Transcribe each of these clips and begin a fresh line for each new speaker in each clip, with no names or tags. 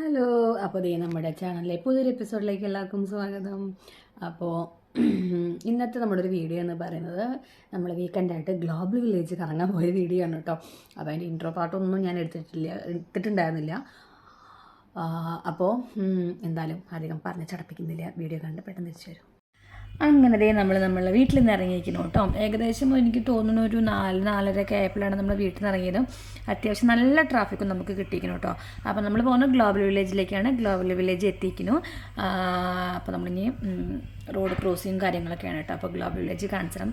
Hello, അപ്പോൾ ദേ നമ്മുടെ ചാനലിലെ പുതിയൊരു എപ്പിസോഡിലേക്ക് എല്ലാവർക്കും സ്വാഗതം. അപ്പോൾ ഇന്നത്തെ നമ്മുടെ ഒരു വീഡിയോ എന്ന് പറയുന്നത് നമ്മൾ വീക്കെൻഡായിട്ട് ഗ്ലോബൽ വില്ലേജ് കറങ്ങാൻ പോയ വീഡിയോ ആണ് കേട്ടോ. അപ്പോൾ അതിൻ്റെ ഇൻട്രോ പാട്ടൊന്നും ഞാൻ എടുത്തിട്ടുണ്ടായിരുന്നില്ല. അപ്പോൾ എന്തായാലും അധികം പറഞ്ഞ് ചടപ്പിക്കുന്നില്ല, വീഡിയോ കണ്ട് പെട്ടെന്ന് തിരിച്ചു വരും. അങ്ങനെ നമ്മളെ വീട്ടിൽ നിന്ന് ഇറങ്ങിയിരിക്കുന്നു കേട്ടോ. ഏകദേശം എനിക്ക് തോന്നുന്നു ഒരു 4-4:30 ആയപ്പോഴാണ് നമ്മൾ വീട്ടിൽ നിന്ന് ഇറങ്ങിയത്. അത്യാവശ്യം നല്ല ട്രാഫിക്കും നമുക്ക് കിട്ടിയിരിക്കുന്നു കേട്ടോ. അപ്പോൾ നമ്മൾ പോകുന്നത് ഗ്ലോബൽ വില്ലേജിലേക്കാണ്. ഗ്ലോബൽ വില്ലേജ് എത്തിയിരിക്കുന്നു. അപ്പോൾ നമ്മളിനി റോഡ് ക്രോസിങ്ങും കാര്യങ്ങളൊക്കെയാണ് കേട്ടോ. അപ്പോൾ ഗ്ലോബൽ വില്ലേജ് കാണിച്ചാൽ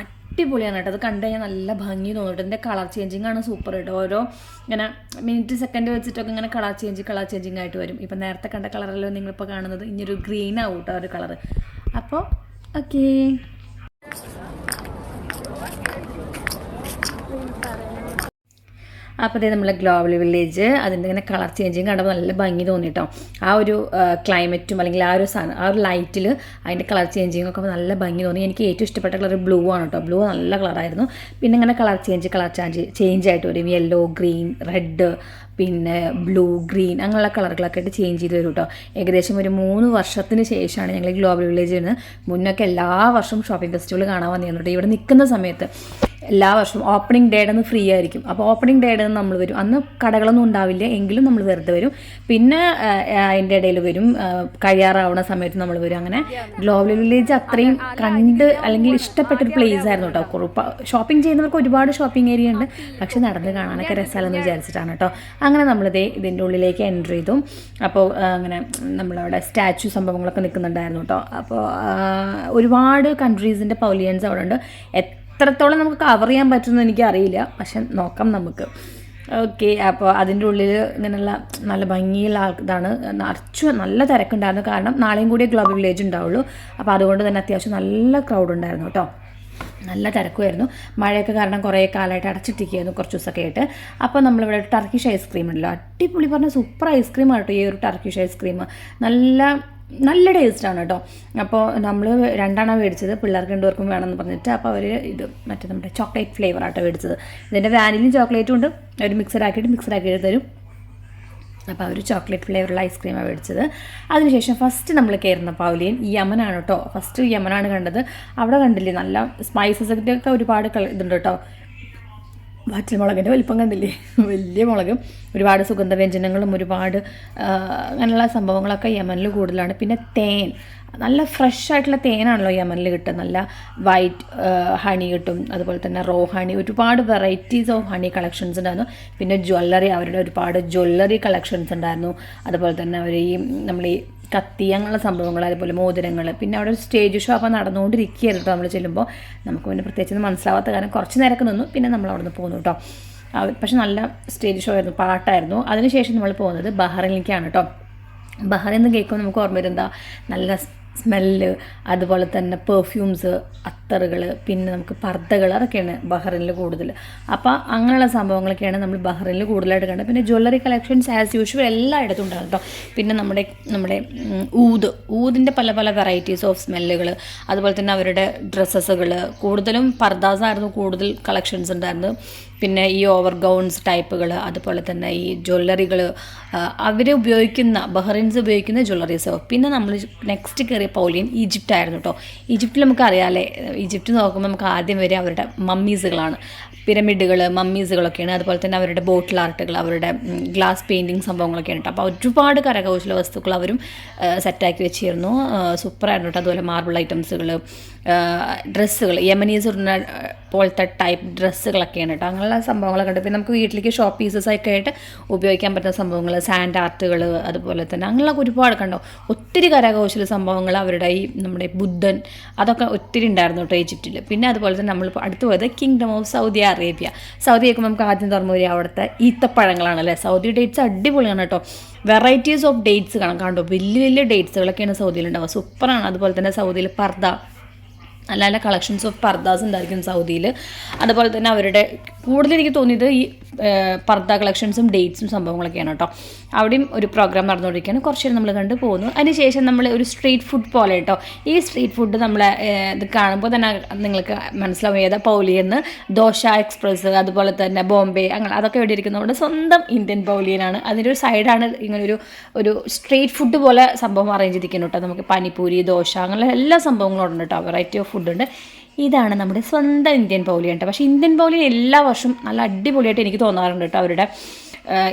അടിപൊളിയാണ് കേട്ടോ. അത് കണ്ടു കഴിഞ്ഞാൽ നല്ല ഭംഗി തോന്നിട്ട് ഇതിൻ്റെ കളർ ചേഞ്ചിങ് ആണ് സൂപ്പർ കേട്ടോ. ഓരോ ഇങ്ങനെ മിനിറ്റ് സെക്കൻഡ് വെച്ചിട്ടൊക്കെ ഇങ്ങനെ കളർ ചേഞ്ചിങ് ആയിട്ട് വരും. ഇപ്പം നേരത്തെ കണ്ട കളറല്ലോ നിങ്ങളിപ്പോൾ കാണുന്നത്, ഇനിയൊരു ഗ്രീൻ ആവും കേട്ടോ ഒരു കളറ്. അപ്പോൾ ഓക്കേ, അപ്പോൾ അതേ നമ്മളെ ഗ്ലോബൽ വില്ലേജ് അതിൻ്റെ ഇങ്ങനെ കളർ ചേഞ്ചിങ് കണ്ടപ്പോൾ നല്ല ഭംഗി തോന്നിട്ടോ. ആ ഒരു ക്ലൈമറ്റും അല്ലെങ്കിൽ ആ ഒരു ലൈറ്റിൽ അതിൻ്റെ കളർ ചേഞ്ചിങ് ഒക്കെ നല്ല ഭംഗി തോന്നി. എനിക്ക് ഏറ്റവും ഇഷ്ടപ്പെട്ട കളർ ബ്ലൂ ആണ് കേട്ടോ. ബ്ലൂ നല്ല കളറായിരുന്നു. പിന്നെ ഇങ്ങനെ കളർ ചേഞ്ച് ആയിട്ട് വരും. യെല്ലോ, ഗ്രീൻ, റെഡ്, പിന്നെ ബ്ലൂ, ഗ്രീൻ അങ്ങനെയുള്ള കളറുകളൊക്കെ ആയിട്ട് ചേഞ്ച് ചെയ്ത് വരും കേട്ടോ. ഏകദേശം ഒരു 3 വർഷത്തിന് ശേഷമാണ് ഞങ്ങൾ ഗ്ലോബൽ വില്ലേജിൽ നിന്ന്. മുന്നൊക്കെ എല്ലാ വർഷവും ഷോപ്പിംഗ് ഫെസ്റ്റിവൽ കാണാൻ വന്നിരുന്നു കേട്ടോ. ഇവിടെ നിൽക്കുന്ന സമയത്ത് എല്ലാ വർഷവും ഓപ്പണിംഗ് ഡേയുടെ അന്ന് ഫ്രീ ആയിരിക്കും. അപ്പോൾ ഓപ്പണിംഗ് ഡേയുടെ അന്ന് നമ്മൾ വരും. അന്ന് കടകളൊന്നും ഉണ്ടാവില്ല, എങ്കിലും നമ്മൾ വെറുതെ വരും. പിന്നെ അതിൻ്റെ ഇടയിൽ വരും, കഴിയാറാവുന്ന സമയത്ത് നമ്മൾ വരും. അങ്ങനെ ഗ്ലോബൽ വില്ലേജ് അത്രയും കണ്ട് അല്ലെങ്കിൽ ഇഷ്ടപ്പെട്ടൊരു പ്ലേസ് ആയിരുന്നു കേട്ടോ. ഷോപ്പിംഗ് ചെയ്യുന്നവർക്ക് ഒരുപാട് ഷോപ്പിംഗ് ഏരിയ ഉണ്ട്, പക്ഷെ നടന്ന് കാണാനൊക്കെ രസമല്ലെന്ന് വിചാരിച്ചിട്ടാണ് കേട്ടോ. അങ്ങനെ നമ്മളിതേ ഇതിൻ്റെ ഉള്ളിലേക്ക് എൻ്റർ ചെയ്തു. അപ്പോൾ അങ്ങനെ നമ്മളവിടെ സ്റ്റാച്ചു സംഭവങ്ങളൊക്കെ നിൽക്കുന്നുണ്ടായിരുന്നു കേട്ടോ. അപ്പോൾ ഒരുപാട് കൺട്രീസിൻ്റെ പവലിയൻസ് അവിടെ ഉണ്ട്. എത്രത്തോളം നമുക്ക് കവർ ചെയ്യാൻ പറ്റുമെന്ന് എനിക്കറിയില്ല, പക്ഷെ നോക്കാം നമുക്ക്. ഓക്കെ, അപ്പോൾ അതിൻ്റെ ഉള്ളിൽ ഇങ്ങനെയുള്ള നല്ല ഭംഗിയുള്ള ഇതാണ്. നിറച്ചു നല്ല തിരക്കുണ്ടായിരുന്നു. കാരണം നാളെയും കൂടിയേ ഗ്ലോബൽ വില്ലേജ് ഉണ്ടാവുള്ളൂ. അപ്പോൾ അതുകൊണ്ട് തന്നെ അത്യാവശ്യം നല്ല ക്രൗഡ് ഉണ്ടായിരുന്നു കേട്ടോ. നല്ല തിരക്കുമായിരുന്നു. മഴയൊക്കെ കാരണം കുറേ കാലമായിട്ട് അടച്ചിട്ടിരിക്കുകയായിരുന്നു കുറച്ച് ദിവസമൊക്കെ ആയിട്ട്. അപ്പോൾ നമ്മളിവിടെ ഒരു ടർക്കിഷ് ഐസ്ക്രീം ഉണ്ടല്ലോ, അടിപൊളി പറഞ്ഞാൽ സൂപ്പർ ഐസ്ക്രീമാണ് കേട്ടോ ഈ ഒരു ടർക്കിഷ് ഐസ്ക്രീം. നല്ല ടേസ്റ്റാണ് കേട്ടോ. അപ്പോൾ നമ്മൾ 2 മേടിച്ചത്, പിള്ളേർക്ക് 2 പേർക്കും വേണമെന്ന് പറഞ്ഞിട്ട്. അപ്പോൾ അവർ ഇത് മറ്റേ നമ്മുടെ ചോക്ലേറ്റ് ഫ്ലേവർ ആട്ടോ മേടിച്ചത്. ഇതിൻ്റെ വാനിലയും ചോക്ലേറ്റും ഉണ്ട്. അവർ മിക്സഡാക്കിയിട്ട് തരും. അപ്പോൾ അവർ ചോക്ലേറ്റ് ഫ്ലേവറുള്ള ഐസ്ക്രീമാണ് മേടിച്ചത്. അതിനുശേഷം ഫസ്റ്റ് നമ്മൾ കയറുന്ന പവലിയൻ യമനാണ് കേട്ടോ. ഫസ്റ്റ് യമനാണ് കണ്ടത്. അവിടെ കണ്ടില്ലേ നല്ല സ്പൈസസൊക്കെ ഒരുപാട് ഇതുണ്ട് കേട്ടോ. വറ്റൽമുളകിൻ്റെ വലിപ്പം കണ്ടില്ലേ, വലിയ മുളകും, ഒരുപാട് സുഗന്ധവ്യഞ്ജനങ്ങളും ഒരുപാട് അങ്ങനെയുള്ള സംഭവങ്ങളൊക്കെ യമനിൽ കൂടുതലാണ്. പിന്നെ തേൻ, നല്ല ഫ്രഷ് ആയിട്ടുള്ള തേനാണല്ലോ യമനിൽ കിട്ടുക. നല്ല വൈറ്റ് ഹണി കിട്ടും, അതുപോലെ തന്നെ റോ ഹണി, ഒരുപാട് വെറൈറ്റീസ് ഓഫ് ഹണി കളക്ഷൻസ് ഉണ്ടായിരുന്നു. പിന്നെ അവരുടെ ഒരുപാട് ജ്വല്ലറി കളക്ഷൻസ് ഉണ്ടായിരുന്നു. അതുപോലെ തന്നെ അവർ നമ്മൾ കത്തി അങ്ങനെയുള്ള സംഭവങ്ങൾ, അതുപോലെ മോതിരങ്ങൾ. പിന്നെ അവിടെ ഒരു സ്റ്റേജ് ഷോ അപ്പോൾ നടന്നുകൊണ്ടിരിക്കുകയായിരുന്നു കേട്ടോ. നമ്മൾ ചെല്ലുമ്പോൾ നമുക്ക് പിന്നെ പ്രത്യേകിച്ച് മനസ്സിലാവാത്ത കാരണം കുറച്ച് നേരമൊക്കെ നിന്നു. പിന്നെ നമ്മൾ അവിടെ നിന്ന് പോന്നു കേട്ടോ. പക്ഷെ നല്ല സ്റ്റേജ് ഷോ ആയിരുന്നു, പാട്ടായിരുന്നു. അതിനുശേഷം നമ്മൾ പോകുന്നത് ബഹ്റൈനിലേക്കാണ് കേട്ടോ. ബഹ്റൈൻ എന്ന് കേൾക്കുമ്പോൾ നമുക്ക് ഓർമ്മ വരുന്നത് നല്ല സ്മെല്ല്, അതുപോലെ തന്നെ പെർഫ്യൂംസ്, അത്തറുകൾ, പിന്നെ നമുക്ക് പർദ്ദകൾ, അതൊക്കെയാണ് ബഹ്റൈനിൽ കൂടുതൽ. അപ്പോൾ അങ്ങനെയുള്ള സംഭവങ്ങളൊക്കെയാണ് നമ്മൾ ബഹ്റൈനിൽ കൂടുതലായിട്ട് കണ്ടത്. പിന്നെ ജ്വല്ലറി കളക്ഷൻസ് ആസ് യൂഷ്വൽ എല്ലായിടത്തും ഉണ്ടാകും കേട്ടോ. പിന്നെ നമ്മുടെ ഊതിൻ്റെ പല വെറൈറ്റീസ് ഓഫ് സ്മെല്ലുകൾ, അതുപോലെ തന്നെ അവരുടെ ഡ്രസ്സസുകൾ, കൂടുതലും പർദ്ദാസായിരുന്നു കൂടുതൽ കളക്ഷൻസ് ഉണ്ടായിരുന്നത്. പിന്നെ ഈ ഓവർ ഗൗൺസ് ടൈപ്പുകൾ, അതുപോലെ തന്നെ ഈ ജ്വല്ലറികൾ, ബഹ്റൈൻസ് ഉപയോഗിക്കുന്ന ജ്വല്ലറീസ്. പിന്നെ നമ്മൾ നെക്സ്റ്റ് കയറിയ പവലിയൻ ഈജിപ്റ്റായിരുന്നു കേട്ടോ. ഈജിപ്തിൽ നമുക്കറിയാമല്ലേ, ഈജിപ്റ്റ് നോക്കുമ്പോൾ നമുക്ക് ആദ്യം വരെ അവരുടെ മമ്മീസുകളാണ്, പിരമിഡുകൾ, മമ്മീസുകളൊക്കെയാണ്. അതുപോലെ തന്നെ അവരുടെ ബോട്ടിൽ ആർട്ടുകൾ, അവരുടെ ഗ്ലാസ് പെയിൻറ്റിങ് സംഭവങ്ങളൊക്കെയാണ് കേട്ടോ. അപ്പോൾ ഒരുപാട് കരകൗശല വസ്തുക്കൾ അവരും സെറ്റാക്കി വെച്ചിരുന്നു. സൂപ്പറായിരുന്നു കേട്ടോ. അതുപോലെ മാർബിൾ ഐറ്റംസുകൾ, ഡ്രസ്സുകൾ, യമനീസ് ഇടുന്ന പോലത്തെ ടൈപ്പ് ഡ്രസ്സുകളൊക്കെയാണ് കേട്ടോ. അങ്ങനെയുള്ള സംഭവങ്ങളൊക്കെ ഉണ്ട്. പിന്നെ നമുക്ക് വീട്ടിലേക്ക് ഷോപ്പ് പീസസൊക്കെ ആയിട്ട് ഉപയോഗിക്കാൻ പറ്റുന്ന സംഭവങ്ങൾ, സാൻഡ് ആർട്ടുകൾ, അതുപോലെ തന്നെ അങ്ങനെയുള്ള ഒരുപാട് കണ്ടോ. ഒത്തിരി കരകൗശല സംഭവങ്ങൾ, അവരുടെ ഈ നമ്മുടെ ബുദ്ധൻ, അതൊക്കെ ഒത്തിരി ഉണ്ടായിരുന്നു കേട്ടോ ഈജിപ്തിൽ. പിന്നെ അതുപോലെ തന്നെ നമ്മൾ അടുത്ത് പോയത് kingdom of Saudi Arabia. Saudi ആക്കുമ്പോൾ നമുക്ക് ആദ്യം തുറന്നു വരിക അവിടുത്തെ ഈത്തപ്പഴങ്ങളാണല്ലേ. സൗദി ഡേറ്റ്സ് അടിപൊളിയാണ് കേട്ടോ. വെറൈറ്റീസ് ഓഫ് ഡേറ്റ്സ് കണ്ടോ. വലിയ ഡേറ്റ്സുകളൊക്കെയാണ് സൗദിയിലുണ്ടാവുക. സൂപ്പറാണ്. അതുപോലെ തന്നെ സൗദിയിൽ പർദ്ദ, നല്ല നല്ല കളക്ഷൻസ് ഓഫ് പർദാസ് ഉണ്ടായിരിക്കും സൗദിയിൽ. അതുപോലെ തന്നെ അവരുടെ കൂടുതൽ എനിക്ക് തോന്നിയത് ഈ പർദ കളക്ഷൻസും ഡേറ്റ്സും സംഭവങ്ങളൊക്കെയാണ് കേട്ടോ. അവിടെയും ഒരു പ്രോഗ്രാം നടന്നുകൊണ്ടിരിക്കുകയാണ്. കുറച്ച് നേരം നമ്മൾ കണ്ടു പോകുന്നു. അതിനുശേഷം നമ്മൾ ഒരു സ്ട്രീറ്റ് ഫുഡ് പോലെ കേട്ടോ. ഈ സ്ട്രീറ്റ് ഫുഡ് നമ്മളെ ഇത് കാണുമ്പോൾ തന്നെ നിങ്ങൾക്ക് മനസ്സിലാവും ഏതാ പൗലിയെന്ന്. ദോശ എക്സ്പ്രസ്, അതുപോലെ തന്നെ ബോംബെ, അങ്ങനെ അതൊക്കെ ഇവിടെ ഇരിക്കുന്ന നമ്മുടെ സ്വന്തം ഇന്ത്യൻ പൗലിയനാണ്. അതിൻ്റെ ഒരു സൈഡാണ് ഇങ്ങനെ ഒരു സ്ട്രീറ്റ് ഫുഡ് പോലെ സംഭവം അറേഞ്ച് ചെയ്തിരിക്കുന്നു കേട്ടോ. നമുക്ക് പാനിപ്പൂരി, ദോശ, അങ്ങനെ എല്ലാ സംഭവങ്ങളും ഉണ്ട് കേട്ടോ. വെറൈറ്റി ഓഫ് ഫുഡുണ്ട്. ഇതാണ് നമ്മുടെ സ്വന്തം ഇന്ത്യൻ പൗലിയൻ കേട്ടോ. പക്ഷേ ഇന്ത്യൻ പൗലിയൻ എല്ലാ വർഷവും നല്ല അടിപൊളിയായിട്ട് എനിക്ക് തോന്നാറുണ്ട് കേട്ടോ. അവരുടെ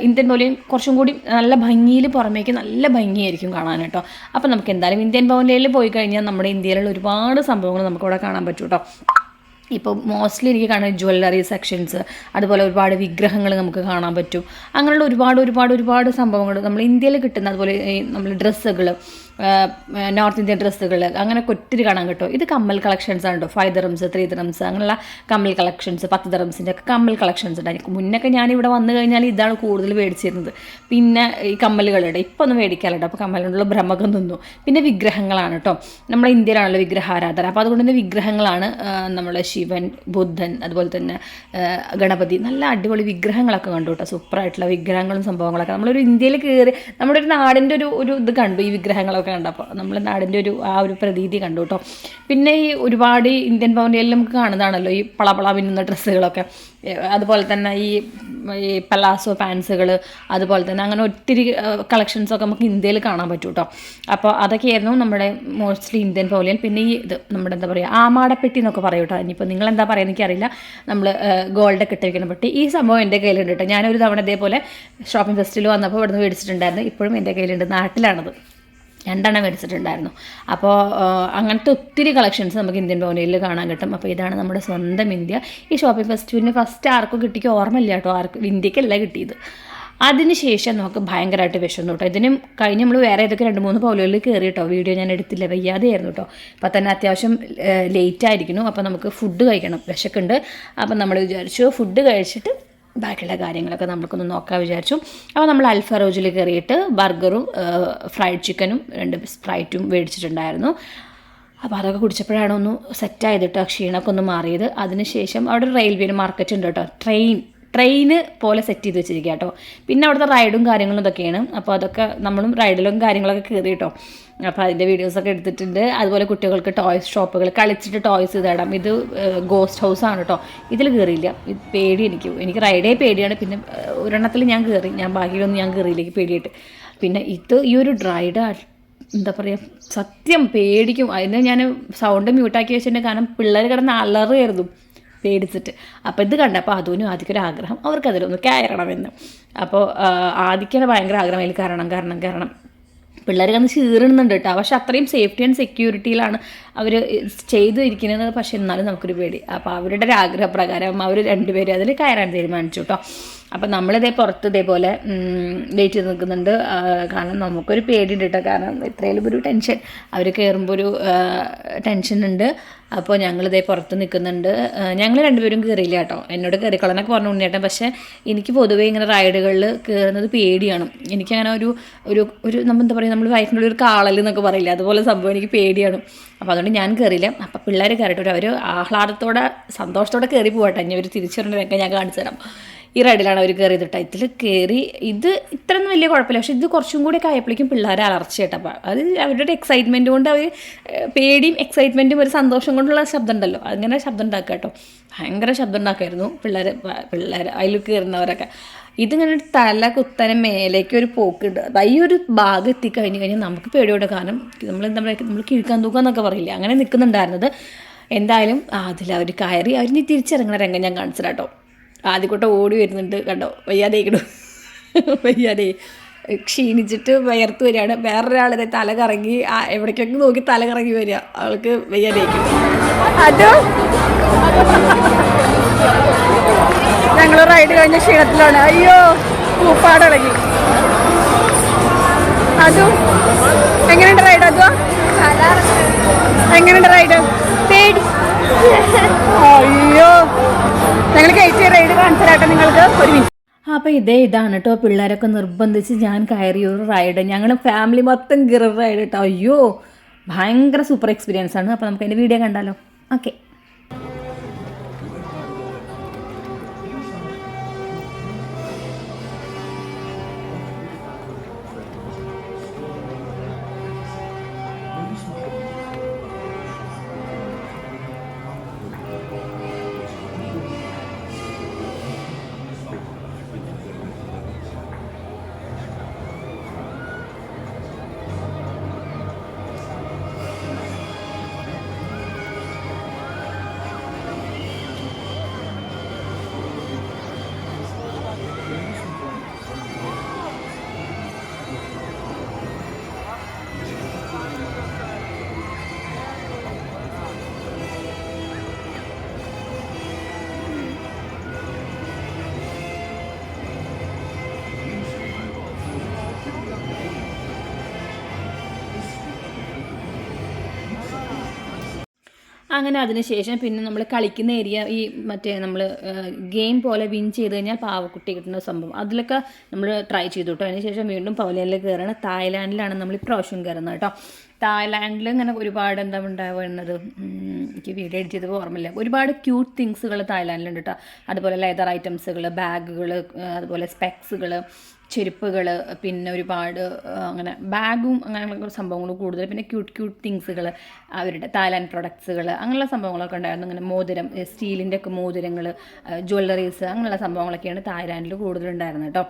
ഇന്ത്യൻ പൗലിയൻ കുറച്ചും കൂടി നല്ല ഭംഗിയിൽ പുറമേക്ക് നല്ല ഭംഗിയായിരിക്കും കാണാൻ കേട്ടോ. അപ്പോൾ നമുക്ക് എന്തായാലും ഇന്ത്യൻ പൗലിയനിൽ പോയി കഴിഞ്ഞാൽ നമ്മുടെ ഇന്ത്യയിലുള്ള ഒരുപാട് സംഭവങ്ങൾ നമുക്കിവിടെ കാണാൻ പറ്റും കേട്ടോ. ഇപ്പോൾ മോസ്റ്റ്ലി എനിക്ക് കാണാൻ ജ്വല്ലറി സെക്ഷൻസ്, അതുപോലെ ഒരുപാട് വിഗ്രഹങ്ങൾ നമുക്ക് കാണാൻ പറ്റും. അങ്ങനെയുള്ള ഒരുപാട് സംഭവങ്ങൾ നമ്മൾ ഇന്ത്യയിൽ കിട്ടുന്ന, അതുപോലെ നമ്മൾ ഡ്രസ്സുകൾ, നോർത്ത് ഇന്ത്യൻ ഡ്രസ്സുകൾ, അങ്ങനെയൊക്കെ ഒത്തിരി കാണാൻ കിട്ടും. ഇത് കമ്മൽ കളക്ഷൻസ് ആണ് കേട്ടോ. 5 dirhams 3 dirhams അങ്ങനെയുള്ള കമ്മൽ കളക്ഷൻസ്, 10 dirhamsൻ്റെ ഒക്കെ കമ്മൽ കളക്ഷൻസ് ഉണ്ട്. മുന്നൊക്കെ ഞാനിവിടെ വന്നു കഴിഞ്ഞാൽ ഇതാണ് കൂടുതൽ മേടിച്ചിരുന്നത്. പിന്നെ ഈ കമ്മലുകളുടെ ഇപ്പോൾ ഒന്നും മേടിക്കാറുണ്ട്. അപ്പോൾ കമ്മലുകളുള്ള ഭ്രമകം നിന്നു. പിന്നെ വിഗ്രഹങ്ങളാണ് കേട്ടോ. നമ്മുടെ ഇന്ത്യയിലാണല്ലോ വിഗ്രഹാരാധന. അപ്പോൾ അതുകൊണ്ട് തന്നെ വിഗ്രഹങ്ങളാണ് നമ്മളെ ശിവൻ, ബുദ്ധൻ, അതുപോലെ തന്നെ ഗണപതി, നല്ല അടിപൊളി വിഗ്രഹങ്ങളൊക്കെ കണ്ടു കേട്ടോ. സൂപ്പറായിട്ടുള്ള വിഗ്രഹങ്ങളും സംഭവങ്ങളൊക്കെ നമ്മളൊരു ഇന്ത്യയിൽ കയറി നമ്മുടെ ഒരു നാടിൻ്റെ ഒരു ഇത് കണ്ടു. ഈ വിഗ്രഹങ്ങളൊക്കെ കണ്ടപ്പോൾ നമ്മുടെ നാടിൻ്റെ ഒരു പ്രതീതി കണ്ടു കേട്ടോ. പിന്നെ ഈ ഒരുപാട് ഇന്ത്യൻ പൗലിയനിൽ നമുക്ക് കാണുന്നതാണല്ലോ ഈ പളപള മിന്നുന്ന ഡ്രസ്സുകളൊക്കെ. അതുപോലെ തന്നെ ഈ പലാസോ പാൻസുകൾ, അതുപോലെ തന്നെ അങ്ങനെ ഒത്തിരി കളക്ഷൻസൊക്കെ നമുക്ക് ഇന്ത്യയിൽ കാണാൻ പറ്റും കേട്ടോ. അപ്പോൾ അതൊക്കെയായിരുന്നു നമ്മുടെ മോസ്റ്റ്ലി ഇന്ത്യൻ പൗലിയൻ. പിന്നെ ഈ ഇത് നമ്മുടെ എന്താ പറയുക, ആമാടപ്പെട്ടി എന്നൊക്കെ പറയും കേട്ടോ. ഇനിയിപ്പോൾ നിങ്ങളെന്താ പറയുക എനിക്കറിയില്ല. നമ്മൾ ഗോൾഡൊക്കെ ഇട്ടിരിക്കുന്ന പെട്ടി. ഈ സംഭവം എൻ്റെ കയ്യിലുണ്ട് കേട്ടോ. ഞാനൊരു തവണ ഇതേപോലെ ഷോപ്പിംഗ് ഫെസ്റ്റിവൽ വന്നപ്പോൾ ഇവിടുന്ന് മേടിച്ചിട്ടുണ്ടായിരുന്നു. ഇപ്പോഴും എൻ്റെ കയ്യിലുണ്ട്. നാട്ടിലാണത്. 2 മേടിച്ചിട്ടുണ്ടായിരുന്നു. അപ്പോൾ അങ്ങനത്തെ ഒത്തിരി കളക്ഷൻസ് നമുക്ക് ഇന്ത്യൻ പൗലിയനിൽ കാണാൻ കിട്ടും. അപ്പോൾ ഇതാണ് നമ്മുടെ സ്വന്തം ഇന്ത്യ. ഈ ഷോപ്പിംഗ് ഫെസ്റ്റിവലിന് ഫസ്റ്റ് ആർക്കും കിട്ടിക്ക് ഓർമ്മയില്ല കേട്ടോ. ഇന്ത്യക്കല്ല കിട്ടിയത്. അതിനുശേഷം നമുക്ക് ഭയങ്കരമായിട്ട് വിഷമം കേട്ടോ. ഇതിനും കഴിഞ്ഞ് നമ്മൾ വേറെ ഏതൊക്കെ 2-3 പൗലിയനിൽ കയറി കേട്ടോ. വീഡിയോ ഞാൻ എടുത്തില്ല, വയ്യാതെയായിരുന്നു കേട്ടോ. അപ്പോൾ തന്നെ അത്യാവശ്യം ലേറ്റ് ആയിരിക്കുന്നു. അപ്പോൾ നമുക്ക് ഫുഡ് കഴിക്കണം, വിശക്കുണ്ട്. അപ്പം നമ്മൾ വിചാരിച്ചു ഫുഡ് കഴിച്ചിട്ട് ബാക്കിയുള്ള കാര്യങ്ങളൊക്കെ നമുക്കൊന്ന് നോക്കാൻ വിചാരിച്ചു. അപ്പോൾ നമ്മൾ അൽഫറോജിൽ കയറിയിട്ട് ബർഗറും ഫ്രൈഡ് ചിക്കനും 2 സ്പ്രൈറ്റും മേടിച്ചിട്ടുണ്ടായിരുന്നു. അപ്പോൾ അതൊക്കെ കുടിച്ചപ്പോഴാണ് ഒന്ന് സെറ്റായത് കേട്ടോ. ക്ഷീണമൊക്കെ ഒന്ന് മാറിയത്. അതിനുശേഷം അവിടെ റെയിൽവേയിൽ മാർക്കറ്റ് ഉണ്ട് കേട്ടോ. ട്രെയിന് പോലെ സെറ്റ് ചെയ്ത് വെച്ചിരിക്കുക കേട്ടോ. പിന്നെ അവിടുത്തെ റൈഡും കാര്യങ്ങളും ഇതൊക്കെയാണ്. അപ്പോൾ അതൊക്കെ നമ്മളും റൈഡിലും കാര്യങ്ങളൊക്കെ കയറി കേട്ടോ. അപ്പോൾ അതിൻ്റെ വീഡിയോസൊക്കെ എടുത്തിട്ടുണ്ട്. അതുപോലെ കുട്ടികൾക്ക് ടോയ്സ് ഷോപ്പുകൾ, കളിച്ചിട്ട് ടോയ്സ് ഇടാം. ഇത് ഗോസ്റ്റ് ഹൗസാണ് കേട്ടോ. ഇതിൽ കയറിയില്ല. ഇത് പേടി എനിക്ക് റൈഡേ പേടിയാണ്. പിന്നെ ഒരെണ്ണത്തിൽ ഞാൻ കയറി, ഞാൻ ബാക്കിയൊന്നും ഞാൻ കയറിയില്ല, പേടിയായിട്ട്. പിന്നെ ഈ ഒരു റൈഡ് എന്താ പറയുക, സത്യം പേടിക്കും. അതിന് ഞാൻ സൗണ്ട് മ്യൂട്ടാക്കി വെച്ചിട്ടുണ്ട്. കാരണം പിള്ളേർ കിടന്ന് അലറുമായിരുന്നു പേടിച്ചിട്ട്. അപ്പോൾ ഇത് കണ്ടപ്പോൾ അതിനും ആദ്യക്കൊരു ആഗ്രഹം അവർക്കതിലൊന്ന് കയറണമെന്ന്. അപ്പോൾ ആദ്യക്കാണ് ഭയങ്കര ആഗ്രഹം അതിൽ കാരണം പിള്ളേർ കന്ന് ചീറുന്നുണ്ട് കേട്ടോ. പക്ഷെ അത്രയും സേഫ്റ്റി ആൻഡ് സെക്യൂരിറ്റിയിലാണ് അവർ ചെയ്തിരിക്കുന്നത്. പക്ഷെ എന്നാലും നമുക്കൊരു പേടി. അപ്പോൾ അവരുടെ ഒരു ആഗ്രഹപ്രകാരം അവർ 2 പേരും അതിൽ കയറാൻ തീരുമാനിച്ചു കേട്ടോ. അപ്പം നമ്മളിതേ പുറത്ത് ഇതേപോലെ വെയിറ്റ് ചെയ്ത് നിൽക്കുന്നുണ്ട്. കാരണം നമുക്കൊരു പേടിയുണ്ട് കേട്ടോ. കാരണം ഇത്രയും ഒരു ടെൻഷൻ, അവർ കയറുമ്പോൾ ഒരു ടെൻഷൻ ഉണ്ട്. അപ്പോൾ ഞങ്ങളിതേ പുറത്ത് നിൽക്കുന്നുണ്ട്. ഞങ്ങൾ 2 പേരും കയറിയില്ല കേട്ടോ. എന്നോട് കയറിക്കൊള്ളാനൊക്കെ പറഞ്ഞു ഉണ്ണിയേട്ടൻ. പക്ഷേ എനിക്ക് പൊതുവേ ഇങ്ങനെ റൈഡുകളിൽ കയറുന്നത് പേടിയാണ്. എനിക്കങ്ങനെ ഒരു നമ്മളെന്താ പറയുക, നമ്മൾ വയറ്റിനുള്ളിൽ ഒരു കാളൽ എന്നൊക്കെ പറയില്ല, അതുപോലെ സംഭവം എനിക്ക് പേടിയാണ്. അപ്പോൾ അതുകൊണ്ട് ഞാൻ കയറിയില്ല. അപ്പോൾ പിള്ളേർ കയറിയിട്ട് അവർ ആഹ്ലാദത്തോടെ സന്തോഷത്തോടെ കയറി പോകട്ടെ. ഇനി അവർ തിരിച്ചറിഞ്ഞൊക്കെ ഞാൻ കാണിച്ചു തരാം. ഈ റൈഡിലാണ് അവർ കയറിയത് കേട്ടോ. ഇതിൽ കയറി ഇത് ഇത്രയൊന്നും വലിയ കുഴപ്പമില്ല. പക്ഷേ ഇത് കുറച്ചും കൂടി ആയപ്പോഴേക്കും പിള്ളേരെ അലർച്ച കേട്ടോ. അപ്പോൾ അത് അവരുടെ ഒരു എക്സൈറ്റ്മെൻറ്റ് കൊണ്ട് അവർ പേടിയും എക്സൈറ്റ്മെൻറ്റും ഒരു സന്തോഷം കൊണ്ടുള്ള ശബ്ദം ഉണ്ടല്ലോ, അങ്ങനെ ശബ്ദം ഉണ്ടാക്കുക കേട്ടോ. ഭയങ്കര ശബ്ദം ഉണ്ടാക്കുമായിരുന്നു പിള്ളേർ അതിൽ കയറുന്നവരൊക്കെ. ഇതിങ്ങനെ തല കുത്തനെ മേലേക്ക് ഒരു പോക്കുണ്ട്. ഈ ഒരു ഭാഗം എത്തിക്കഴിഞ്ഞ് കഴിഞ്ഞാൽ നമുക്ക് പേടിയോടെ. കാരണം നമ്മൾ കിഴക്കാൻ തൂക്കം എന്നൊക്കെ പറയില്ലേ, അങ്ങനെ നിൽക്കുന്നുണ്ടായിരുന്നത്. എന്തായാലും അതിലവർ കയറി അവരിനി തിരിച്ചിറങ്ങുന്ന രംഗം ഞാൻ കാണിച്ചു കേട്ടോ. ആദ്യക്കൂട്ട ഓടി വരുന്നുണ്ട് കണ്ടോ. വയ്യാതെ ക്ഷീണിച്ചിട്ട് വയർത്ത് വരികയാണ്. വേറൊരാളിതെ തല കറങ്ങി എവിടേക്കൊക്കെ നോക്കി തല കറങ്ങി വരിക. അവൾക്ക് വയ്യാതേക്കും. അതോ ഞങ്ങൾ റൈഡ് കഴിഞ്ഞ ക്ഷീണത്തിലാണ്. അയ്യോ പൂപ്പാടിളകി. അതും എങ്ങനെയുണ്ട് റൈഡ്? അതോ എങ്ങനെയുണ്ട് റൈഡ്? പേടി. അയ്യോ ഞങ്ങൾ കയറ്റിയ റൈഡ് കാണിച്ചാട്ടെ നിങ്ങൾക്ക് ഒരു മിനിറ്റ്. അപ്പോൾ ഇതാണ് കേട്ടോ. പിള്ളേരൊക്കെ നിർബന്ധിച്ച് ഞാൻ കയറിയൊരു റൈഡ്. ഞങ്ങൾ ഫാമിലി മൊത്തം കയറി റൈഡ് കേട്ടോ. അയ്യോ ഭയങ്കര സൂപ്പർ എക്സ്പീരിയൻസ് ആണ്. അപ്പോൾ നമുക്ക് അതിൻ്റെ വീഡിയോ കണ്ടാലോ. ഓക്കെ. അങ്ങനെ അതിനുശേഷം പിന്നെ നമ്മൾ കളിക്കുന്ന ഏരിയ ഈ മറ്റേ നമ്മൾ ഗെയിം പോലെ വിൻ ചെയ്ത് കഴിഞ്ഞാൽ പാവക്കുട്ടി കിട്ടുന്ന സംഭവം അതിലൊക്കെ നമ്മൾ ട്രൈ ചെയ്തു കേട്ടോ. അതിനുശേഷം വീണ്ടും പവലിയനിൽ കയറണം. തായ്ലാൻഡിലാണ് നമ്മൾ ഇപ്രാവശ്യം കയറുന്നത് കേട്ടോ. തായ്ലാൻഡിൽ ഇങ്ങനെ ഒരുപാട് എന്താ ഉണ്ടാവുന്നത്, എനിക്ക് വീഡിയോ എഡിറ്റ് ചെയ്തപ്പോൾ ഓർമ്മയില്ല, ഒരുപാട് ക്യൂട്ട് തിങ്സുകൾ തായ്ലാൻഡിലുണ്ട് കേട്ടോ. അതുപോലെ ലെതർ ഐറ്റംസുകൾ, ബാഗുകൾ, അതുപോലെ സ്പെക്സുകൾ, ചെരുപ്പുകൾ, പിന്നെ ഒരുപാട് അങ്ങനെ ബാഗും അങ്ങനെയുള്ള സംഭവങ്ങൾ കൂടുതൽ, പിന്നെ ക്യൂട്ട് തിങ്സുകൾ, അവരുടെ തായ്ലാൻഡ് പ്രൊഡക്ട്സുകൾ, അങ്ങനെയുള്ള സംഭവങ്ങളൊക്കെ ഉണ്ടായിരുന്നു. അങ്ങനെ മോതിരം, സ്റ്റീലിൻ്റെ ഒക്കെ മോതിരങ്ങൾ, ജ്വല്ലറീസ്, അങ്ങനെയുള്ള സംഭവങ്ങളൊക്കെയാണ് തായ്ലാൻഡിൽ കൂടുതലുണ്ടായിരുന്നത് കേട്ടോ.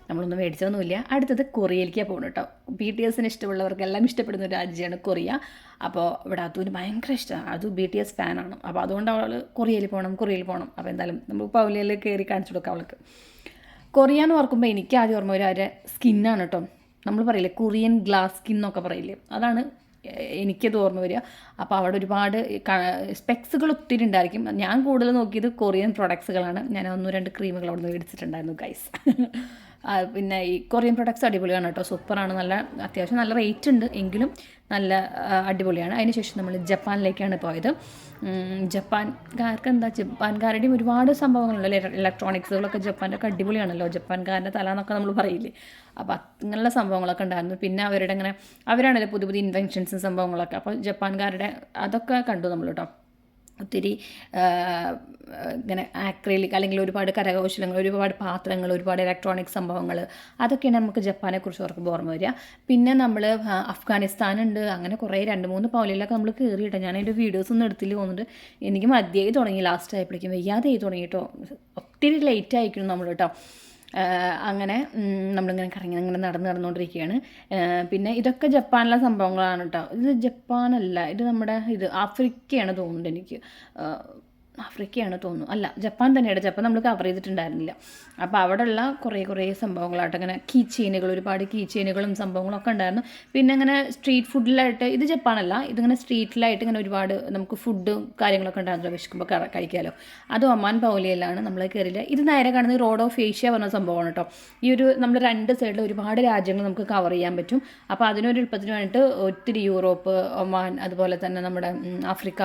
നമ്മളൊന്നും മേടിച്ചൊന്നുമില്ല. അടുത്തത് കൊറിയയിലേക്കാണ് പോകുന്നത് കേട്ടോ. BTS ഇഷ്ടമുള്ളവർക്കെല്ലാം ഇഷ്ടപ്പെടുന്ന ഒരു രാജ്യമാണ് കൊറിയ. അപ്പോൾ ഇവിടെ അതുവിന് ഭയങ്കര ഇഷ്ടമാണ്, അത് BTS ഫാനാണ്. അപ്പോൾ അതുകൊണ്ട് അവൾ കൊറിയയിൽ പോകണം. അപ്പോൾ എന്തായാലും നമുക്ക് പൗലിയയിൽ കയറി കാണിച്ചു കൊടുക്കാം അവൾക്ക്. കൊറിയ എന്ന് ഓർക്കുമ്പോൾ എനിക്ക് ആദ്യം ഓർമ്മ വരും അവരുടെ സ്കിന്നാണ് കേട്ടോ. നമ്മൾ പറയില്ലേ കൊറിയൻ ഗ്ലാസ് സ്കിൻ എന്നൊക്കെ പറയില്ലേ, അതാണ് എനിക്കത് ഓർമ്മ വരിക. അപ്പോൾ അവിടെ ഒരുപാട് സ്പെക്സുകൾ ഒത്തിരി ഉണ്ടായിരിക്കും. ഞാൻ കൂടുതൽ നോക്കിയത് കൊറിയൻ പ്രൊഡക്ട്സുകളാണ്. ഞാൻ 1-2 ക്രീമുകൾ അവിടെ നിന്ന് മേടിച്ചിട്ടുണ്ടായിരുന്നു ഗൈസ്. പിന്നെ ഈ കൊറിയൻ പ്രൊഡക്ട്സ് അടിപൊളിയാണ് കേട്ടോ, സൂപ്പറാണ്. നല്ല അത്യാവശ്യം നല്ല റേറ്റ് ഉണ്ട് എങ്കിലും നല്ല അടിപൊളിയാണ്. അതിനുശേഷം നമ്മൾ ജപ്പാനിലേക്കാണ് പോയത്. ജപ്പാൻകാരുടെയും ഒരുപാട് സംഭവങ്ങളുണ്ടല്ലോ, ഇലക്ട്രോണിക്സുകളൊക്കെ ജപ്പാൻ്റെ ഒക്കെ അടിപൊളിയാണല്ലോ. ജപ്പാൻകാരൻ്റെ തല എന്നൊക്കെ നമ്മൾ പറയില്ലേ, അപ്പോൾ അങ്ങനെയുള്ള സംഭവങ്ങളൊക്കെ ഉണ്ടായിരുന്നു. പിന്നെ അവരുടെ ഇങ്ങനെ അവരാണല്ലോ പുതിയ ഇൻവെൻഷൻസും സംഭവങ്ങളൊക്കെ. അപ്പോൾ ജപ്പാൻകാരുടെ അതൊക്കെ കണ്ടു നമ്മൾ കേട്ടോ. ഒത്തിരി ഇങ്ങനെ ആക്രിലിക് അല്ലെങ്കിൽ ഒരുപാട് കരകൗശലങ്ങൾ, ഒരുപാട് പാത്രങ്ങൾ, ഒരുപാട് ഇലക്ട്രോണിക് സംഭവങ്ങൾ, അതൊക്കെയാണ് നമുക്ക് ജപ്പാനെക്കുറിച്ച് ഓർക്കുമ്പോൾ ഓർമ്മ വരിക. പിന്നെ നമ്മൾ അഫ്ഗാനിസ്ഥാനുണ്ട്. അങ്ങനെ കുറേ 2-3 പൗലിലൊക്കെ നമ്മൾ കയറിയിട്ടോ. ഞാൻ അതിൻ്റെ വീഡിയോസ് ഒന്നും എടുത്തില്ല തോന്നുന്നുണ്ട്. എനിക്ക് മതിയായി തുടങ്ങി, ലാസ്റ്റ് ആയപ്പോഴേക്കും വയ്യാതെ ആയി തുടങ്ങി കേട്ടോ. ഒത്തിരി ലേറ്റ് ആയിരിക്കണം നമ്മൾ കേട്ടോ. അങ്ങനെ നമ്മളിങ്ങനെ ഇങ്ങനെ നടന്നുകൊണ്ടിരിക്കുകയാണ്. പിന്നെ ഇതൊക്കെ ജപ്പാനിലെ സംഭവങ്ങളാണ് കേട്ടോ. ഇത് ജപ്പാനല്ല, ഇത് നമ്മുടെ ആഫ്രിക്കയാണ് തോന്നുന്നുണ്ട് എനിക്ക്. ആഫ്രിക്കയാണ് തോന്നുന്നു, അല്ല ജപ്പാൻ തന്നെയാണ്. ജപ്പാൻ നമ്മൾ കവർ ചെയ്തിട്ടുണ്ടായിരുന്നില്ല. അപ്പോൾ അവിടെയുള്ള കുറേ സംഭവങ്ങളായിട്ട് അങ്ങനെ കീ ചെയിനുകൾ, ഒരുപാട് കീ ചെയിനുകളും സംഭവങ്ങളൊക്കെ ഉണ്ടായിരുന്നു. പിന്നെ അങ്ങനെ സ്ട്രീറ്റ് ഫുഡിലായിട്ട്, ഇത് ജപ്പാനല്ല, ഇതിങ്ങനെ സ്ട്രീറ്റിലായിട്ട് ഇങ്ങനെ ഒരുപാട് നമുക്ക് ഫുഡും കാര്യങ്ങളൊക്കെ ഉണ്ടായിരുന്നല്ലോ, വിശക്കുമ്പോൾ കഴിക്കാമല്ലോ. അത് ഒമാൻ പൗലിയയിലാണ് നമ്മൾ കയറിയില്ല. ഇത് നേരെ കാണുന്നത് റോഡ് ഓഫ് ഏഷ്യ പറഞ്ഞ സംഭവമാണ് കേട്ടോ. ഈ ഒരു നമ്മൾ 2 സൈഡിൽ ഒരുപാട് രാജ്യങ്ങൾ നമുക്ക് കവർ ചെയ്യാൻ പറ്റും. അപ്പോൾ അതിനൊരു എളുപ്പത്തിന് വേണ്ടിയിട്ട് ഒത്തിരി യൂറോപ്പ്, ഒമാൻ, അതുപോലെ തന്നെ നമ്മുടെ ആഫ്രിക്ക,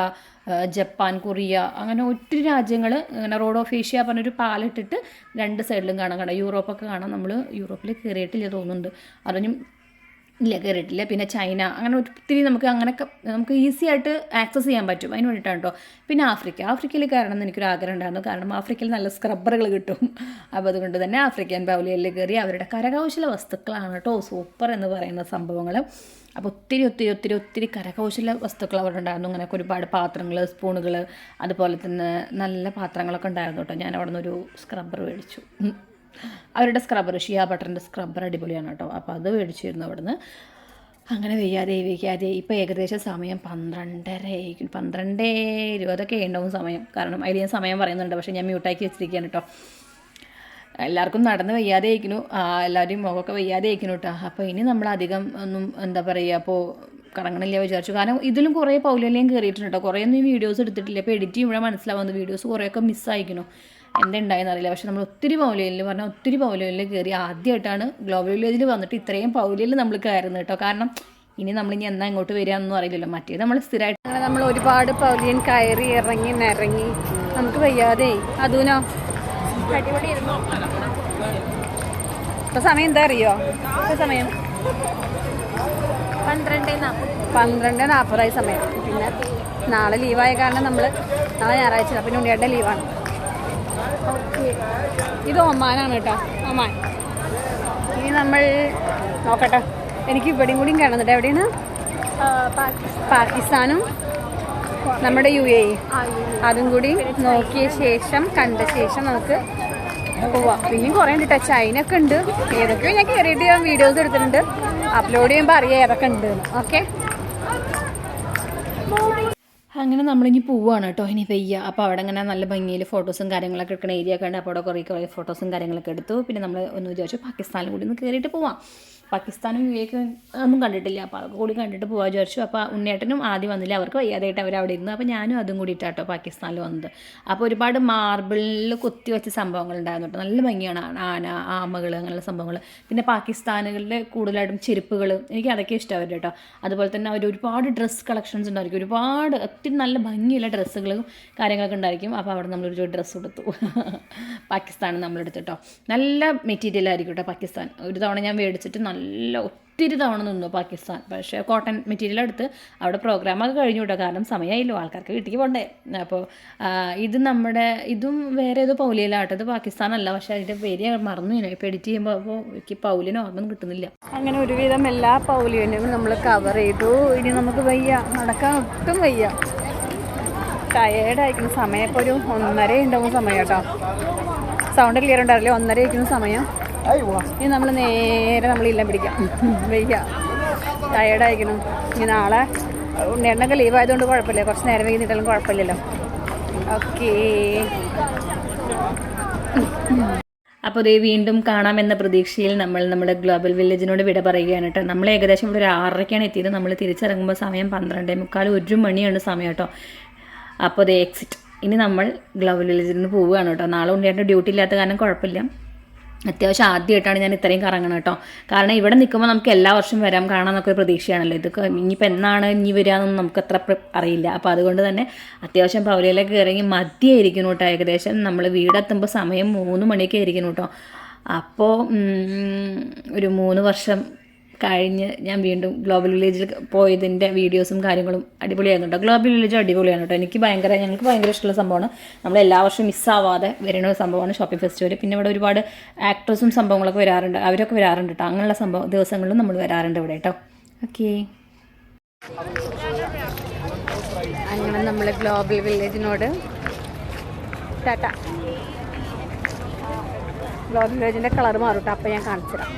ജപ്പാൻ, കൊറിയ, അങ്ങനെ ഒത്തിരി രാജ്യങ്ങൾ ഇങ്ങനെ റോഡ് ഓഫ് ഏഷ്യ പറഞ്ഞൊരു പാലിട്ടിട്ട് 2 സൈഡിലും കാണാം. യൂറോപ്പൊക്കെ കാണാം. നമ്മൾ യൂറോപ്പിൽ കയറിയിട്ടില്ല തോന്നുന്നുണ്ട്, അതിനും ഇല്ല കയറിയിട്ടില്ല. പിന്നെ ചൈന, അങ്ങനെ ഒത്തിരി നമുക്ക് ഈസി ആയിട്ട് ആക്സസ് ചെയ്യാൻ പറ്റും. അതിന് വേണ്ടിയിട്ടാണ് കേട്ടോ. പിന്നെ ആഫ്രിക്കയിൽ കയറണം എന്ന് എനിക്കൊരു ആഗ്രഹം ഉണ്ടായിരുന്നു. കാരണം ആഫ്രിക്കയിൽ നല്ല സ്ക്രബ്ബറുകൾ കിട്ടും. അപ്പോൾ അതുകൊണ്ട് തന്നെ ആഫ്രിക്കൻ പൗലിയയിൽ കയറി. അവരുടെ കരകൗശല വസ്തുക്കളാണ് കേട്ടോ സൂപ്പർ എന്ന് പറയുന്ന സംഭവങ്ങൾ. അപ്പോൾ ഒത്തിരി കരകൗശല വസ്തുക്കൾ അവിടെ ഉണ്ടായിരുന്നു. അങ്ങനെയൊക്കെ ഒരുപാട് പാത്രങ്ങൾ, സ്പൂണുകൾ, അതുപോലെ തന്നെ നല്ല പാത്രങ്ങളൊക്കെ ഉണ്ടായിരുന്നു കേട്ടോ. ഞാൻ അവിടെ നിന്നൊരു സ്ക്രബ്ബർ മേടിച്ചു. അവരുടെ സ്ക്രബ്ബർ, ഷിയ ബട്ടറിൻ്റെ സ്ക്രബ്ബർ അടിപൊളിയാണ് കേട്ടോ. അപ്പോൾ അത് മേടിച്ചിരുന്നു അവിടെ നിന്ന്. അങ്ങനെ വയ്യാതെ ഇപ്പോൾ ഏകദേശം സമയം 12:20 ഉണ്ടാവും സമയം. കാരണം അതിൽ ഞാൻ സമയം പറയുന്നുണ്ട്, പക്ഷേ ഞാൻ മ്യൂട്ടാക്കി വെച്ചിരിക്കുകയാണ് കേട്ടോ. എല്ലാവർക്കും നടന്ന് വയ്യാതെ അയക്കുന്നു, എല്ലാവരുടെയും മുഖമൊക്കെ വയ്യാതെ അയക്കുന്നു കേട്ടോ. അപ്പോൾ ഇനി നമ്മളധികം ഒന്നും എന്താ പറയുക, അപ്പോൾ കറങ്ങണില്ല വിചാരിച്ചു. കാരണം ഇതിലും കുറേ പൗലിയയിലേയും കയറിയിട്ടുണ്ട് കേട്ടോ. കുറേയൊന്നും ഈ വീഡിയോസ് എടുത്തിട്ടില്ല. അപ്പോൾ എഡിറ്റ് ചെയ്യുമ്പോഴാണ് മനസ്സിലാവുന്നത് വീഡിയോസ് കുറേയൊക്കെ മിസ്സായിരിക്കുന്നു, എന്തുണ്ടായെന്ന് അറിയില്ല. പക്ഷേ നമ്മൾ ഒത്തിരി പൗലിയയിൽ കയറി. ആദ്യമായിട്ടാണ് ഗ്ലോബൽ വില്ലേജിൽ വന്നിട്ട് ഇത്രയും പൗലിയയിൽ നമ്മൾ കയറുന്നത് കേട്ടോ. കാരണം ഇനി നമ്മളിനി എന്നാ ഇങ്ങോട്ട് വരികയെന്നൊന്നും അറിയില്ലല്ലോ. മറ്റേ നമ്മൾ സ്ഥിരമായിട്ട് അങ്ങനെ നമ്മൾ ഒരുപാട് പൗലിയൻ കയറി ഇറങ്ങി നമുക്ക് വയ്യാതെ അതിനോ അടിപൊളിയായിരുന്നു. ഇപ്പോൾ സമയം എന്താ അറിയോ? ഇപ്പോൾ സമയം 12:40 സമയം. പിന്നെ
നാളെ ലീവായ കാരണം നാളെ ഞായറാഴ്ച, പിന്നെ ഉണ്ണിയേട്ടൻ്റെ ലീവാണ്. ഓക്കെ, ഇത് ഒമാനാണ് കേട്ടോ, ഒമാൻ. ഇനി നമ്മൾ നോക്കട്ടെ, എനിക്ക് ഇവിടെയും കൂടിയും കാണുന്നുണ്ട്. എവിടെയാണ്? പാകിസ്ഥാനും നമ്മുടെ UAE, അതും കൂടി നോക്കിയ ശേഷം കണ്ട ശേഷം നമുക്ക് പോവാം. പിന്നെയും കുറേ ഉണ്ട് കേട്ടോ, ചൈനയൊക്കെ ഉണ്ട്. ഏതൊക്കെയോ ഞാൻ കയറിയിട്ട് ഞാൻ വീഡിയോസ് എടുത്തിട്ടുണ്ട്, അപ്ലോഡ് ചെയ്യുമ്പോൾ അറിയാം ഏതൊക്കെ ഉണ്ട്. ഓക്കെ,
അങ്ങനെ നമ്മളിനി പോവുകയാണ് കേട്ടോ. ഇനി പെയ്യ. അപ്പോൾ അവിടെ അങ്ങനെ നല്ല ഭംഗിയിൽ ഫോട്ടോസും കാര്യങ്ങളൊക്കെ എടുക്കുന്ന ഏരിയ ഒക്കെ ഉണ്ട്. അപ്പോൾ അവിടെ കുറേ ഫോട്ടോസും കാര്യങ്ങളൊക്കെ എടുത്തു. പിന്നെ നമ്മൾ ഒന്ന് വിചാരിച്ചു പാകിസ്ഥാനിൽ കൂടി ഒന്ന് കയറിയിട്ട് പോവാം. പാകിസ്ഥാനും UAE ഒന്നും കണ്ടിട്ടില്ല, അപ്പോൾ അതൊക്കെ കൂടി കണ്ടിട്ട് പോകാൻ വിചാരിച്ചു. അപ്പോൾ ഉണ്ണിയേട്ടനും ആദ്യം വന്നില്ല, അവർക്ക് വയ്യാതായിട്ട് അവരവിടെ ഇരുന്നു. അപ്പോൾ ഞാനും അതും കൂടിയിട്ടാട്ടോ പാകിസ്ഥാനിൽ വന്നത്. അപ്പോൾ ഒരുപാട് മാർബിളിൽ കൊത്തി വെച്ച സംഭവങ്ങളുണ്ടായിരുന്നു കേട്ടോ. നല്ല ഭംഗിയാണ്, ആന, ആമകൾ, അങ്ങനെയുള്ള സംഭവങ്ങൾ. പിന്നെ പാകിസ്ഥാനുകളിലെ കൂടുതലായിട്ടും ചെരുപ്പുകൾ, എനിക്ക് അതൊക്കെ ഇഷ്ടമായിരുന്നു കേട്ടോ. അതുപോലെ തന്നെ അവർ ഒരുപാട് ഡ്രസ്സ് കളക്ഷൻസ് ഉണ്ടായിരിക്കും, ഒരുപാട് ഒത്തിരി നല്ല ഭംഗിയുള്ള ഡ്രസ്സുകളും കാര്യങ്ങളൊക്കെ ഉണ്ടായിരിക്കും. അപ്പോൾ അവിടെ നമ്മളൊരു ഡ്രസ്സ് എടുത്തു. പാകിസ്ഥാൻ നമ്മളെടുത്തിട്ടോ. നല്ല മെറ്റീരിയൽ ആയിരിക്കും കേട്ടോ പാകിസ്ഥാൻ. ഒരു തവണ ഞാൻ മേടിച്ചിട്ട് നല്ല ഒത്തിരി തവണ നിന്നു പാകിസ്ഥാൻ. പക്ഷേ കോട്ടൺ മെറ്റീരിയൽ എടുത്ത് അവിടെ പ്രോഗ്രാമൊക്കെ കഴിഞ്ഞു കേട്ടോ, കാരണം സമയമായില്ലോ, ആൾക്കാർക്ക് വീട്ടിലേക്ക് പോകണ്ടേ. അപ്പോൾ ഇതും വേറെ ഏതോ പൗലിയിലാട്ടോ, ഇത് പാകിസ്ഥാനല്ല. പക്ഷേ അതിൻ്റെ പേര് മറന്നു ഞാൻ ഇപ്പോൾ എഡിറ്റ് ചെയ്യുമ്പോൾ. അപ്പോൾ എനിക്ക് പൗലിന് ഓർമ്മ കിട്ടുന്നില്ല.
അങ്ങനെ ഒരുവിധം എല്ലാ പൗലിയനും നമ്മൾ കവർ ചെയ്തു. ഇനി നമുക്ക് വയ്യ, നടക്കാൻ ഒട്ടും വയ്യ, ടയേർഡായിരിക്കുന്ന സമയം. ഇപ്പോൾ ഒരു 1:30 ഉണ്ടാവും സമയം കേട്ടോ. സൗണ്ട് ക്ലിയർ ഉണ്ടാവില്ലേ? 1:30 ആയിരിക്കുന്ന സമയം. ഇനി നമ്മൾ നേരെ ഇല്ലം പിടിക്കാം. വയ്യ, ടയേർഡായിരിക്കണം. ഇനി നാളെ ഉണ്ണിയേട്ടനൊക്കെ ലീവ് ആയതുകൊണ്ട് കുഴപ്പമില്ല, കുറച്ച് നേരം വൈകിട്ടാലും കുഴപ്പമില്ലല്ലോ. ഓക്കേ,
അപ്പോൾ ഇതേ വീണ്ടും കാണാമെന്ന പ്രതീക്ഷയിൽ നമ്മൾ നമ്മുടെ ഗ്ലോബൽ വില്ലേജിനോട് വിട പറയുകയാണ് കേട്ടോ. നമ്മൾ ഏകദേശം ഇവിടെ ഒരു 6:30ക്കാണ് എത്തിയത്. നമ്മൾ തിരിച്ചിറങ്ങുമ്പോൾ സമയം 12:45, 1 മണിയാണ് സമയം കേട്ടോ. അപ്പോൾ ഇതേ എക്സിറ്റ്. ഇനി നമ്മൾ ഗ്ലോബൽ വില്ലേജിൽ നിന്ന് പോവുകയാണ് കേട്ടോ. നാളെ ഉണ്ണിയേട്ടൻ ഡ്യൂട്ടി ഇല്ലാത്ത കാരണം കുഴപ്പമില്ല. അത്യാവശ്യം ആദ്യമായിട്ടാണ് ഞാൻ ഇത്രയും കറങ്ങണം കേട്ടോ. കാരണം ഇവിടെ നിൽക്കുമ്പോൾ നമുക്ക് എല്ലാ വർഷവും വരാം കാണാമെന്നൊക്കെ ഒരു പ്രതീക്ഷയാണല്ലോ. ഇതൊക്കെ ഇനിയിപ്പോൾ എന്നാണ് ഇനി വരികയെന്നൊന്നും നമുക്ക് അത്ര അറിയില്ല. അപ്പോൾ അതുകൊണ്ട് തന്നെ അത്യാവശ്യം പൗലിയിലൊക്കെ ഇറങ്ങി മതിയായിരിക്കുന്നു കേട്ടോ. ഏകദേശം നമ്മൾ വീടെത്തുമ്പോൾ സമയം 3 മണിയൊക്കെ ആയിരിക്കുന്നു കേട്ടോ. അപ്പോൾ ഒരു 3 വർഷം കഴിഞ്ഞ് ഞാൻ വീണ്ടും ഗ്ലോബൽ വില്ലേജിൽ പോയതിൻ്റെ വീഡിയോസും കാര്യങ്ങളും അടിപൊളിയായിരുന്നു കേട്ടോ. ഗ്ലോബൽ വില്ലേജ് അടിപൊളിയാണ് കേട്ടോ. ഞങ്ങൾക്ക് ഭയങ്കര ഇഷ്ടമുള്ള സംഭവമാണ്. നമ്മൾ എല്ലാ വർഷവും മിസ്സാവാതെ വരുന്ന ഒരു സംഭവമാണ് ഷോപ്പിംഗ് ഫെസ്റ്റിവൽ. പിന്നെ ഇവിടെ ഒരുപാട് ആക്ടേഴ്സും സംഭവങ്ങളൊക്കെ വരാറുണ്ട്, അവരൊക്കെ വരാറുണ്ട് കേട്ടോ. അങ്ങനെയുള്ള ദിവസങ്ങളിലും നമ്മൾ വരാറുണ്ട് ഇവിടെ കേട്ടോ. ഓക്കെ,
അങ്ങനെ നമ്മൾ ഗ്ലോബൽ വില്ലേജിനോട് ടാറ്റ. ഗ്ലോബൽ വില്ലേജിൻ്റെ കളർ മാറും കേട്ടോ, അപ്പോൾ ഞാൻ കാണിച്ചു തരാം.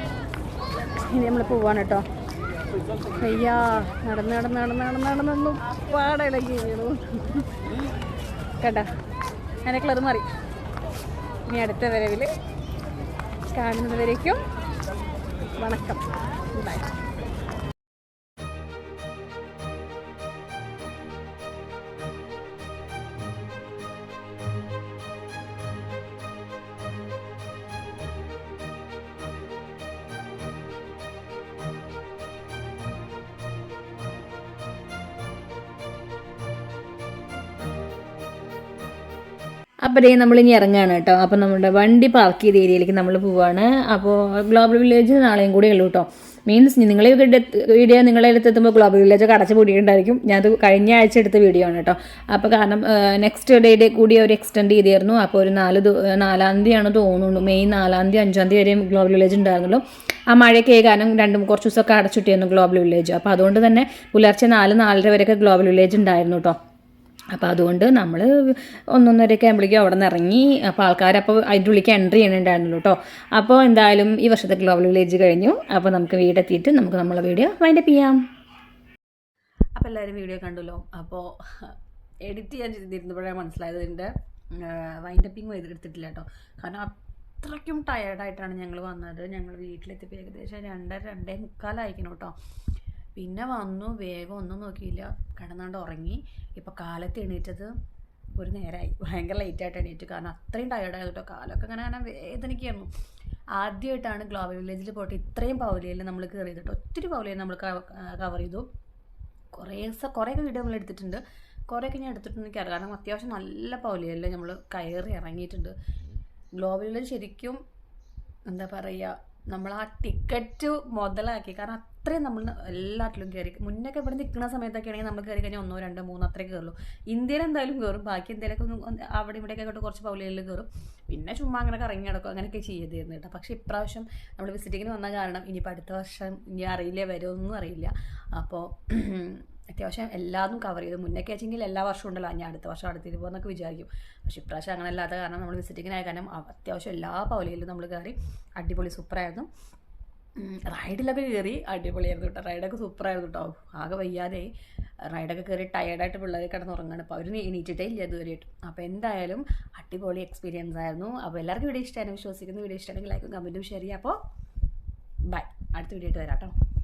ഇനി നമ്മൾ പോവാണ് കേട്ടോ. അയ്യാ, നടന്നൊന്നും പാടിളകി കേട്ടോ. അങ്ങനെ കളർ മാറി. ഇനി അടുത്ത വരവിൽ കാണുന്നതുവരേക്കും വണക്കം. ബൈ.
അപ്പോൾ നമ്മളിനി ഇറങ്ങുകയാണ് കേട്ടോ. അപ്പോൾ നമ്മുടെ വണ്ടി പാർക്ക് ചെയ്ത ഏരിയയിലേക്ക് നമ്മൾ പോവുകയാണ്. അപ്പോൾ ഗ്ലോബൽ വില്ലേജ് നാളെയും കൂടെ ഉള്ളൂ കേട്ടോ. മീൻസ് നിങ്ങളെ വീഡിയോ നിങ്ങളെ അടുത്തെത്തുമ്പോൾ ഗ്ലോബൽ വില്ലേജൊക്കെ അടച്ചു പൂട്ടിയിട്ടുണ്ടായിരിക്കും. ഞാനത് കഴിഞ്ഞ ആഴ്ച എടുത്ത വീഡിയോ ആണ് കേട്ടോ. അപ്പോൾ കാരണം നെക്സ്റ്റ് ഡേയുടെ കൂടി അവർ എക്സ്റ്റെൻഡ് ചെയ്തിരുന്നു. അപ്പോൾ ഒരു 4-ാം തീയതിയാണ് തോന്നുന്നു, മെയ് 4-ാം തീയതി 5-ാം തീയതി വരെയും ഗ്ലോബൽ വില്ലേജ് ഉണ്ടായിരുന്നുള്ളൂ. ആ മഴയൊക്കെ കാരണം കുറച്ച് ദിവസമൊക്കെ അടച്ചിട്ടിരുന്നു ഗ്ലോബൽ വില്ലേജ്. അപ്പോൾ അതുകൊണ്ട് തന്നെ പുലർച്ചെ 4-4:30 വരെയൊക്കെ ഗ്ലോബൽ വില്ലേജ് ഉണ്ടായിരുന്നു കേട്ടോ. അപ്പോൾ അതുകൊണ്ട് നമ്മൾ 1-1:30 ആകുമ്പോഴേക്കും അവിടെ നിന്ന് ഇറങ്ങി. അപ്പോൾ ആൾക്കാരപ്പോൾ അതിൻ്റെ ഉള്ളിലേക്ക് എൻട്രി ചെയ്യണുണ്ടായിരുന്നുള്ളൂ കേട്ടോ. അപ്പോൾ എന്തായാലും ഈ വർഷത്തെ ഗ്ലോബൽ വില്ലേജ് കഴിഞ്ഞു. അപ്പോൾ നമുക്ക് വീടെത്തിയിട്ട് നമുക്ക് നമ്മളെ വീഡിയോ വൈൻഡപ്പ് ചെയ്യാം. അപ്പോൾ എല്ലാവരും വീഡിയോ കണ്ടല്ലോ. അപ്പോൾ എഡിറ്റ് ചെയ്യാൻ ചെയ്തിരുന്നപ്പോഴാണ് മനസ്സിലായത് ഇതിൻ്റെ വൈൻഡപ്പിങ് എടുത്തിട്ടില്ല കേട്ടോ. കാരണം അത്രയ്ക്കും ടയേർഡായിട്ടാണ് ഞങ്ങൾ വന്നത്. ഞങ്ങൾ വീട്ടിലെത്തിയപ്പോൾ ഏകദേശം 2-2:45 ആയിരിക്കണം കേട്ടോ. പിന്നെ വന്നു, വേഗം ഒന്നും നോക്കിയില്ല, കിടന്നാണ്ട് ഉറങ്ങി. ഇപ്പോൾ കാലത്ത് എണീറ്റത് ഒരു നേരമായി, ഭയങ്കര ലേറ്റായിട്ട് എണീറ്റ്. കാരണം അത്രയും ടയേർഡായത് കേട്ടോ. കാലമൊക്കെ അങ്ങനെ വേദനിക്കുകയായിരുന്നു. ആദ്യമായിട്ടാണ് ഗ്ലോബൽ വില്ലേജിൽ പോയിട്ട് ഇത്രയും പൗലിയിൽ നമ്മൾ കയറി ചെയ്തിട്ട്. ഒത്തിരി പൗലിയിൽ നമ്മൾ കവർ ചെയ്തു. കുറേയൊക്കെ വീഡിയോ നമ്മൾ എടുത്തിട്ടുണ്ട്, കുറേയൊക്കെ ഞാൻ എടുത്തിട്ടുണ്ട് എനിക്കറിയാം. കാരണം അത്യാവശ്യം നല്ല പൗലിയല്ലേ നമ്മൾ കയറി ഇറങ്ങിയിട്ടുണ്ട്. ഗ്ലോബൽ വില്ലേജ് ശരിക്കും എന്താ പറയുക, നമ്മൾ ആ ടിക്കറ്റ് മുതലാക്കി. കാരണം അത്രയും നമ്മൾ എല്ലാത്തിലും കയറി. മുന്നൊക്കെ ഇവിടെ നിൽക്കുന്ന സമയത്തൊക്കെ ആണെങ്കിൽ നമ്മൾ കയറി കഴിഞ്ഞാൽ 1, 2, 3 അത്രേ കയറുള്ളൂ. ഇന്ത്യയിൽ എന്തായാലും കയറും, ബാക്കി എന്തെങ്കിലുമൊക്കെ ഒന്ന് അവിടെ ഇവിടെയൊക്കെ ആയിട്ട് കുറച്ച് പൗലികളിൽ കയറും. പിന്നെ ചുമ്മാ അങ്ങനെ കറങ്ങി നടക്കും, അങ്ങനെയൊക്കെ ചെയ്തിരുന്നു കേട്ടോ. പക്ഷേ ഇപ്രാവശ്യം നമ്മൾ വിസിറ്റിങ്ങിന് വന്ന കാരണം ഇനിയിപ്പോൾ അടുത്ത വർഷം ഇനി അറിയില്ല, വരുമൊന്നും അറിയില്ല. അപ്പോൾ അത്യാവശ്യം എല്ലാതും കവർ ചെയ്തു. മുന്നൊക്കെ വെച്ചെങ്കിൽ എല്ലാ വർഷവും ഉണ്ടല്ലോ, ഞാൻ അടുത്ത വർഷം അടുത്തിട്ട് പോകുന്നൊക്കെ വിചാരിക്കും. പക്ഷേ ഇപ്രാവശ്യം അങ്ങനെ അല്ലാത്ത കാരണം നമ്മൾ വിസിറ്റിങ്ങിനായ കാരണം അത്യാവശ്യം എല്ലാ പൗലികളിലും നമ്മൾ കയറി. അടിപൊളി, സൂപ്പറായിരുന്നു. റൈഡിലൊക്കെ കയറി അടിപൊളിയായിരുന്നു കേട്ടോ. റൈഡൊക്കെ സൂപ്പറായിരുന്നു കേട്ടോ. ആകെ വയ്യാതെ റൈഡൊക്കെ കയറി ടയേർഡായിട്ട് പിള്ളേർ കിടന്നുറങ്ങാണ്. അപ്പോൾ അവർ എണീറ്റിട്ടേ ഇല്ല ഇതുവരെയായിട്ടും. അപ്പോൾ എന്തായാലും അടിപൊളി എക്സ്പീരിയൻസ് ആയിരുന്നു. അപ്പോൾ എല്ലാവർക്കും വീഡിയോ ഇഷ്ടമായിരുന്നു വിശ്വസിക്കുന്നു. വീഡിയോ ഇഷ്ടമാണെങ്കിൽ ലൈക്കും കമൻറ്റും ഷെയർ ചെയ്യുക. അപ്പോൾ ബൈ, അടുത്ത വീഡിയോ ആയിട്ട് വരാം കേട്ടോ.